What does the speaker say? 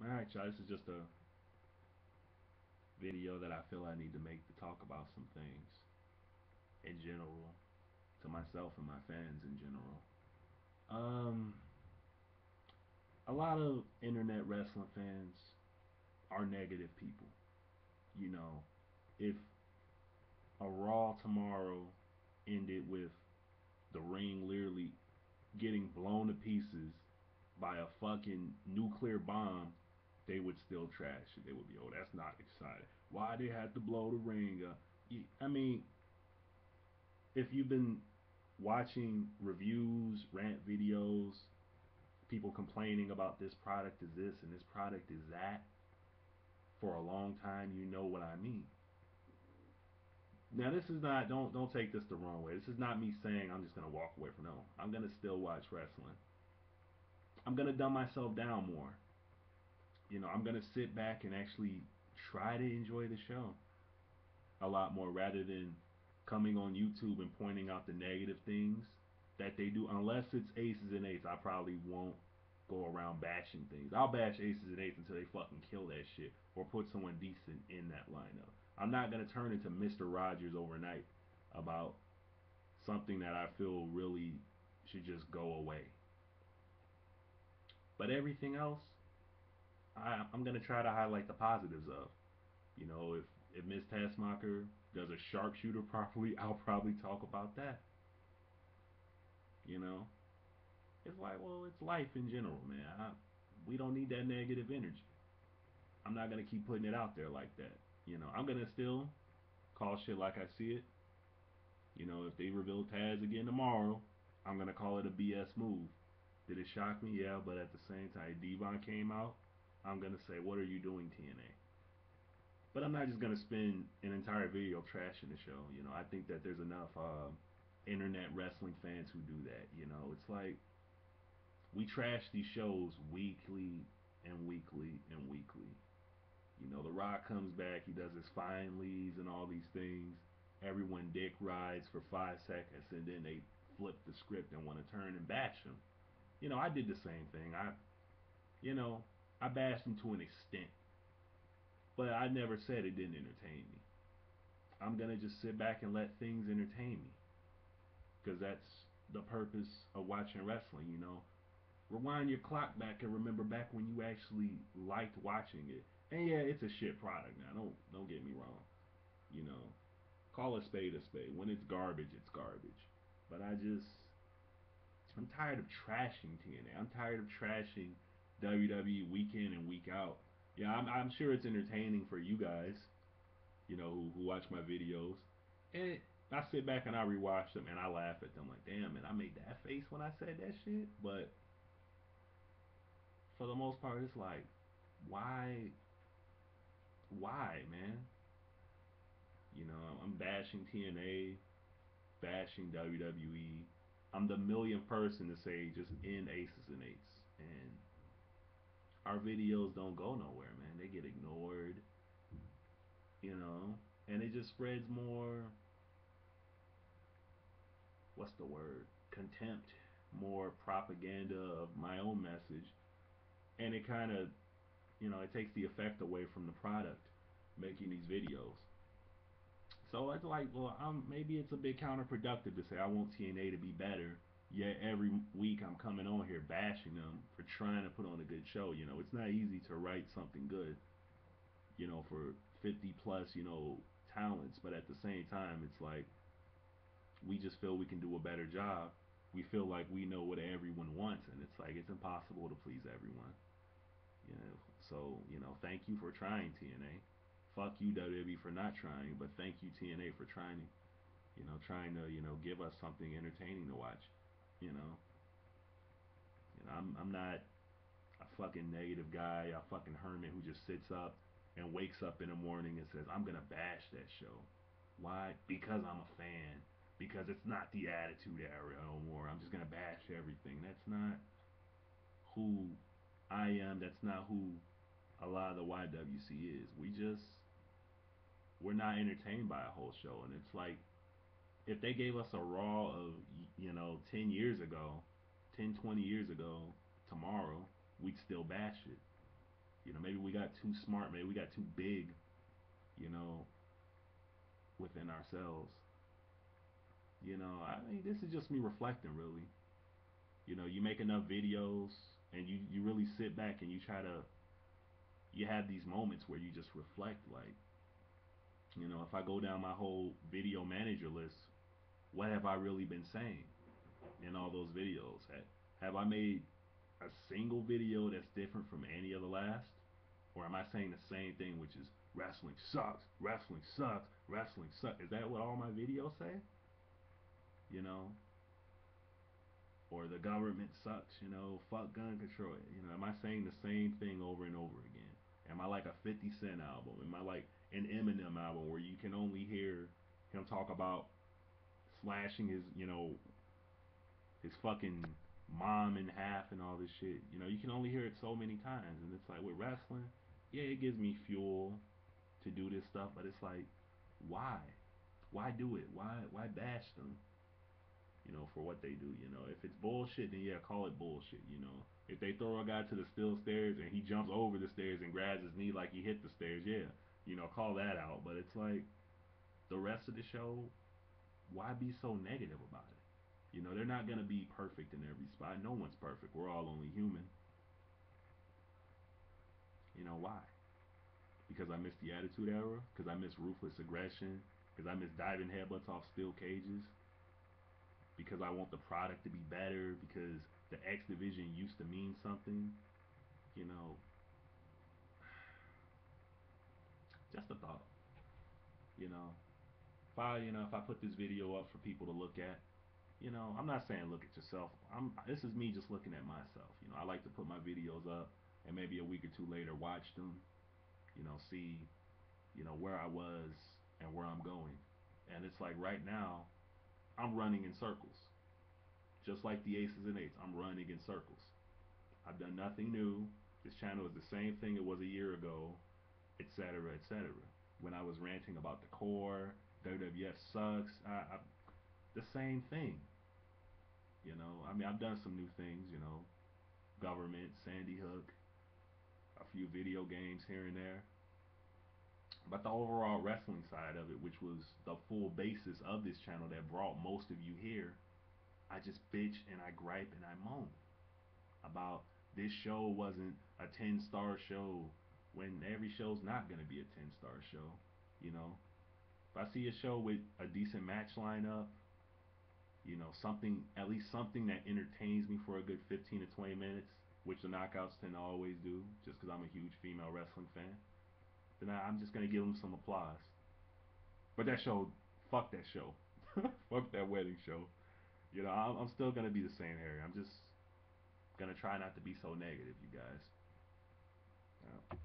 Alright, y'all, this is just a video that I feel I need to make to talk about some things in general, to myself and my fans in general. Um, a lot of internet wrestling fans are negative people. You know, if a Raw tomorrow ended with the ring literally getting blown to pieces by a fucking nuclear bomb, they would still trash it. They would be, oh, that's not exciting. Why they had to blow the ring up? I mean, if you've been watching reviews, rant videos, people complaining about this product is this and this product is that for a long time, you know what I mean. Now this is not don't take this the wrong way. This is not me saying I'm just gonna walk away from no. I'm gonna still watch wrestling. I'm gonna dumb myself down more. I'm gonna sit back and actually try to enjoy the show a lot more rather than coming on YouTube and pointing out the negative things that they do. Unless it's aces and eights, I probably won't go around bashing things. I'll bash aces and eights until they fucking kill that shit or put someone decent in that lineup. I'm not gonna turn into Mr. Rogers overnight about something that I feel really should just go away. But everything else, I'm gonna try to highlight the positives of. If Miss Taskmaster does a sharpshooter properly, I'll probably talk about that. You know, it's like, well, it's life in general, man. We don't need that negative energy. I'm not gonna keep putting it out there like that. I'm gonna still call shit like I see it. If they reveal Taz again tomorrow, I'm gonna call it a BS move. Did it shock me? Yeah, but at the same time, Devon came out. I'm gonna say, what are you doing, TNA? But I'm not just gonna spend an entire video trashing the show. I think that there's enough internet wrestling fans who do that. It's like we trash these shows weekly and weekly and weekly. The Rock comes back, he does his fine leads and all these things. Everyone dick rides for 5 seconds, and then they flip the script and want to turn and bash him. I did the same thing. You know, I bashed him to an extent, but I never said it didn't entertain me. I'm gonna just sit back and let things entertain me, because that's the purpose of watching wrestling. Rewind your clock back and remember back when you actually liked watching it. And yeah, it's a shit product now. Don't get me wrong. You know, call a spade a spade. When it's garbage, it's garbage. But I'm tired of trashing TNA. I'm tired of trashing WWE week in and week out. Yeah, I'm sure it's entertaining for you guys, who watch my videos. And I sit back and I rewatch them and I laugh at them like, damn, man, I made that face when I said that shit. But for the most part, it's like, why, man? I'm bashing TNA, bashing WWE. I'm the millionth person to say just end aces and eights, and our videos don't go nowhere, man. They get ignored, you know, and it just spreads more. What's the word? Contempt, more propaganda of my own message, and it kind of, it takes the effect away from the product making these videos. So it's like, well, maybe it's a bit counterproductive to say I want TNA to be better. Yet every week I'm coming on here bashing them for trying to put on a good show. It's not easy to write something good. For 50 plus, talents. But at the same time, it's like we just feel we can do a better job. We feel like we know what everyone wants, and it's like it's impossible to please everyone. So thank you for trying, TNA. Fuck you, WWE, for not trying, but thank you, TNA, for trying. Trying to give us something entertaining to watch. You know, I'm not a fucking negative guy, a fucking hermit who just sits up and wakes up in the morning and says I'm gonna bash that show. Why? Because I'm a fan. Because it's not the Attitude Era no more. I'm just gonna bash everything. That's not who I am. That's not who a lot of the YWC is. We're not entertained by a whole show, and it's like if they gave us a Raw of 10 years ago, 10, 20 years ago tomorrow, we'd still bash it. You know, maybe we got too smart, maybe we got too big, you know, within ourselves. You know, I mean, this is just me reflecting, really. You know, you make enough videos and you really sit back and you try to, you have these moments where you just reflect, like, you know, if I go down my whole video manager list, what have I really been saying in all those videos? Have I made a single video that's different from any of the last? Or am I saying the same thing, which is wrestling sucks, wrestling sucks, wrestling sucks? Is that what all my videos say? You know, or the government sucks, you know, fuck gun control. You know, am I saying the same thing over and over again? Am I like a 50 Cent album? Am I like an Eminem album where you can only hear him talk about slashing his, you know, his fucking mom in half and all this shit? You know, you can only hear it so many times. And it's like with wrestling, yeah, it gives me fuel to do this stuff, but it's like, why? Why do it? Why bash them? You know, for what they do. You know, if it's bullshit, then yeah, call it bullshit. You know, if they throw a guy to the steel stairs and he jumps over the stairs and grabs his knee like he hit the stairs, yeah, you know, call that out. But it's like the rest of the show, why be so negative about it? You know, they're not gonna be perfect in every spot. No one's perfect. We're all only human. You know why? Because I miss the Attitude Era. Because I miss ruthless aggression. Because I miss diving headbutts off steel cages. Because I want the product to be better. Because the X Division used to mean something. You know, just a thought. You know, if I put this video up for people to look at, you know, I'm not saying look at yourself. This is me just looking at myself. You know, I like to put my videos up and maybe a week or two later watch them. You know, see, you know, where I was and where I'm going. And it's like right now, I'm running in circles. Just like the aces and eights, I'm running in circles. I've done nothing new. This channel is the same thing it was a year ago, etc., etc. When I was ranting about the core, WWF sucks, the same thing. You know, I mean, I've done some new things. You know, government, Sandy Hook, a few video games here and there. But the overall wrestling side of it, which was the full basis of this channel that brought most of you here, I just bitch and I gripe and I moan about this show wasn't a 10-star show when every show's not going to be a 10-star show. You know, if I see a show with a decent match lineup, you know, something, at least something that entertains me for a good 15 to 20 minutes, which the knockouts tend to always do, just because I'm a huge female wrestling fan, then I'm just going to give them some applause. But that show, fuck that show. Fuck that wedding show. You know, I'm still going to be the same Harry. I'm just going to try not to be so negative, you guys. Yeah.